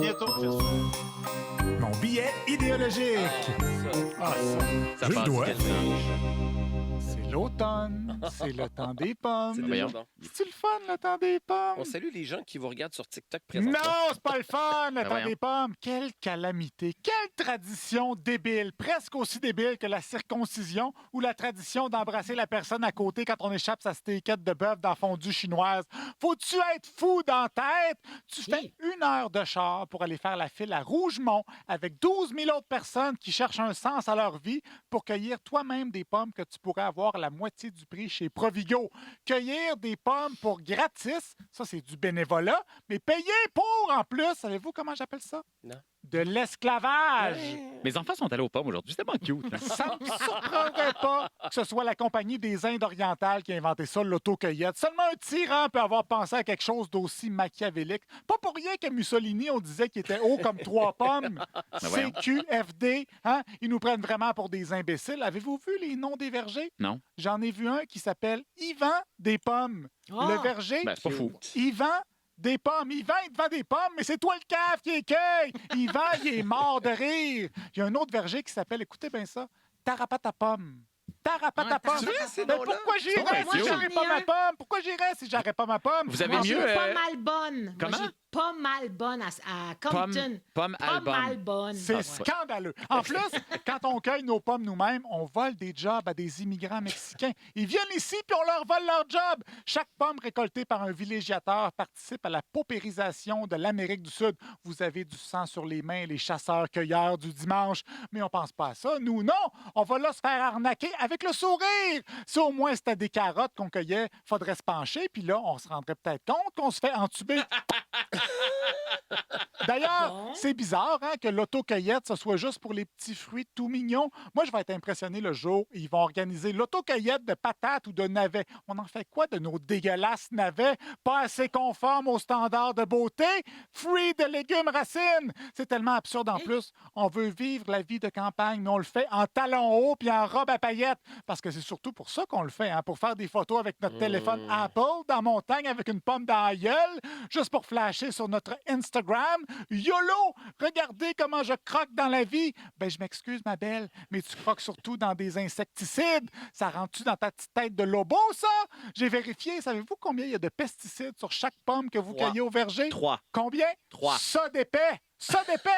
Bientôt, j'espère. Mon billet idéologique. Ça Je le passe dois. tellement. C'est l'automne, c'est le temps des pommes. C'est Voyons. déjà bon. C'est le fun, le temps des pommes? On salue les gens qui vous regardent sur TikTok présentement. Non, c'est pas le fun, le temps voyons. des pommes. Quelle calamité, quelle tradition débile, presque aussi débile que la circoncision ou la tradition d'embrasser la personne à côté quand on échappe sa steakette de bœuf dans la fondue chinoise. Faut-tu être fou dans la tête? Tu fais 1 heure de char pour aller faire la file à Rougemont avec 12 000 autres personnes qui cherchent un sens à leur vie pour cueillir toi-même des pommes que tu pourrais avoir à la moitié du prix chez Provigo. Cueillir des pommes pour gratis, ça c'est du bénévolat, mais payer pour en plus, savez-vous comment j'appelle ça? Non. De l'esclavage. Mes enfants sont allés aux pommes aujourd'hui. C'était tellement cute. Hein? Ça ne me surprendrait pas que ce soit la compagnie des Indes orientales qui a inventé ça, l'autocueillette. Seulement un tyran peut avoir pensé à quelque chose d'aussi machiavélique. Pas pour rien que Mussolini, on disait qu'il était haut comme 3 pommes. voyons. CQFD, hein? Ils nous prennent vraiment pour des imbéciles. Avez-vous vu les noms des vergers? Non? J'en ai vu un qui s'appelle Yvan des pommes. Le verger, Ben, c'est pas fou. Yvan des pommes. Yvan, il te vend des pommes, mais c'est toi le cave qui écueille. Yvan, il est mort de rire. Il y a un autre verger qui s'appelle, écoutez bien ça, Tarapata pomme. Tarapata pomme. C'est vrai, ces Mais noms-là? pourquoi j'irais Ouais, si Dieu. j'aurais pas ma pomme? Pourquoi j'irais si j'aurais pas ma pomme? Vous avez Moi, mieux. j'ai pas mal bonne. comment? Moi, j'ai pas mal bonne à Compton. Pomme Pas album. mal bonne. C'est scandaleux. En plus, quand on cueille nos pommes nous-mêmes, on vole des jobs à des immigrants mexicains. Ils viennent ici puis on leur vole leur job. Chaque pomme récoltée par un villégiateur participe à la paupérisation de l'Amérique du Sud. Vous avez du sang sur les mains, les chasseurs-cueilleurs du dimanche. Mais on pense pas à ça. Nous, non. On va là se faire arnaquer avec le sourire. Si au moins c'était des carottes qu'on cueillait, faudrait se pencher. Puis là, on se rendrait peut-être compte qu'on se fait entuber. D'ailleurs, c'est bizarre hein, que l'autocueillette, ce soit juste pour les petits fruits tout mignons. Moi, je vais être impressionné le jour où ils vont organiser l'autocueillette de patates ou de navets. On en fait quoi de nos dégueulasses navets? Pas assez conformes aux standards de beauté? Fruits de légumes racines! C'est tellement absurde en plus. On veut vivre la vie de campagne, mais on le fait en talons hauts puis en robe à paillettes. Parce que c'est surtout pour ça qu'on le fait, hein, pour faire des photos avec notre téléphone Apple dans la montagne avec une pomme dans la gueule, juste pour flasher sur notre Instagram. YOLO! Regardez comment je croque dans la vie! Ben, je m'excuse, ma belle, mais tu croques surtout dans des insecticides. Ça rentre-tu dans ta petite tête de lobo, ça? J'ai vérifié. Savez-vous combien il y a de pesticides sur chaque pomme que vous 3. cueillez au verger? 3. Combien? 3. Ça d'épais! Ça d'épais!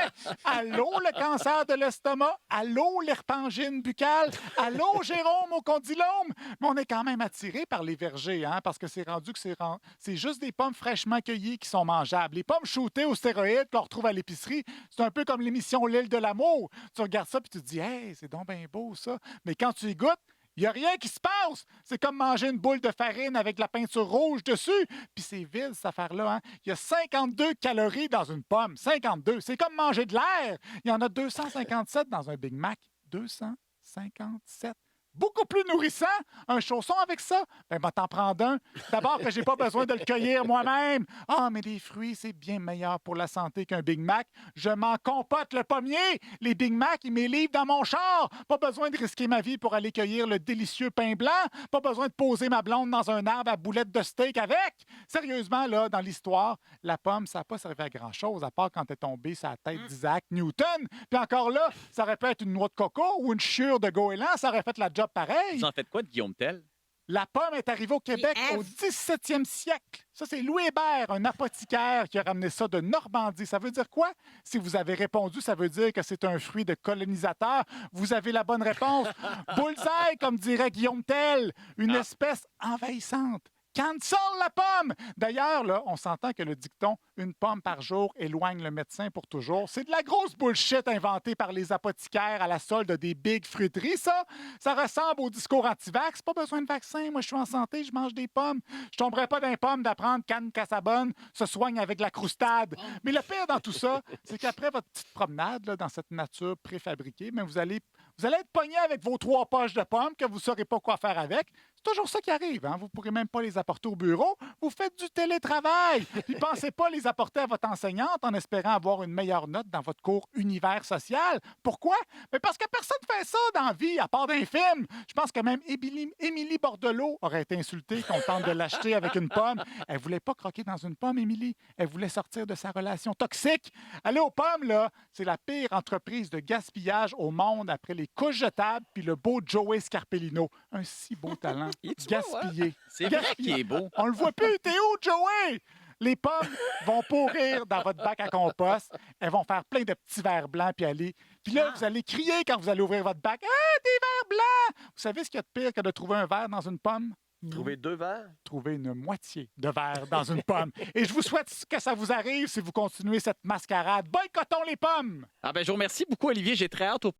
Allô, le cancer de l'estomac? Allô, l'herpangine buccale? Allô, Jérôme au condylome? Mais on est quand même attiré par les vergers, hein, parce que c'est rendu que c'est juste des pommes fraîchement cueillies qui sont mangeables. Les pommes shootées aux stéroïdes qu'on retrouve à l'épicerie, c'est un peu comme l'émission L'île de l'amour. Tu regardes ça puis tu te dis, hey, c'est donc bien beau, ça. Mais quand tu y goûtes, il n'y a rien qui se passe. C'est comme manger une boule de farine avec de la peinture rouge dessus. Puis c'est vide, cette affaire-là. Hein? Il y a 52 calories dans une pomme. 52. C'est comme manger de l'air. Il y en a 257 dans un Big Mac. 257. Beaucoup plus nourrissant, un chausson avec ça. Ben, t'en prendre un. D'abord que j'ai pas besoin de le cueillir moi-même. Ah, mais les fruits, c'est bien meilleur pour la santé qu'un Big Mac. Je m'en compote le pommier. Les Big Mac, ils m'élivent dans mon char. Pas besoin de risquer ma vie pour aller cueillir le délicieux pain blanc. Pas besoin de poser ma blonde dans un arbre à boulettes de steak avec. Sérieusement, là, dans l'histoire, la pomme, ça n'a pas servi à grand-chose, à part quand t'es tombé sur la tête d'Isaac Newton. Puis encore là, ça aurait pu être une noix de coco ou une chure de goéland. Ça aurait fait la job pareil. Vous en faites quoi de Guillaume Tell? La pomme est arrivée au Québec F. au 17e siècle. Ça, c'est Louis Hébert, un apothicaire qui a ramené ça de Normandie. Ça veut dire quoi? Si vous avez répondu, ça veut dire que c'est un fruit de colonisateur. Vous avez la bonne réponse. Bullseye, comme dirait Guillaume Tell, une espèce envahissante. Cancel la pomme! D'ailleurs, là, on s'entend que le dicton « une pomme par jour éloigne le médecin pour toujours », c'est de la grosse bullshit inventée par les apothicaires à la solde des big fruiteries, ça. Ça ressemble au discours anti-vax. Pas besoin de vaccin. Moi, je suis en santé, je mange des pommes. Je tomberais pas d'un pomme d'apprendre qu'Anne Cassabonne se soigne avec la croustade. Mais le pire dans tout ça, c'est qu'après votre petite promenade là, dans cette nature préfabriquée, mais vous allez Vous allez être pogné avec vos 3 poches de pommes que vous ne saurez pas quoi faire avec. C'est toujours ça qui arrive. Hein? Vous ne pourrez même pas les apporter au bureau. Vous faites du télétravail. Puis pensez pas les apporter à votre enseignante en espérant avoir une meilleure note dans votre cours univers social. Pourquoi? Mais parce que personne ne fait ça dans la vie, à part d'un film. Je pense que même Émilie Bordelot aurait été insultée qu'on tente de l'acheter avec une pomme. Elle voulait pas croquer dans une pomme, Émilie. Elle voulait sortir de sa relation toxique. Aller aux pommes, là, c'est la pire entreprise de gaspillage au monde après les couches jetables puis le beau Joey Scarpellino. Un si beau talent. Il est-tu beau, hein? Gaspillé. C'est vrai qu'il est beau. On le voit plus. T'es où, Joey? Les pommes vont pourrir dans votre bac à compost. Elles vont faire plein de petits verres blancs puis aller. Puis là, vous allez crier quand vous allez ouvrir votre bac. Ah, des verres blancs! Vous savez ce qu'il y a de pire que de trouver un verre dans une pomme? Trouver 2 verres? Trouver une moitié de verre dans une pomme. Et je vous souhaite que ça vous arrive si vous continuez cette mascarade. Boycottons les pommes! Ah ben, je vous remercie beaucoup, Olivier. J'ai très hâte au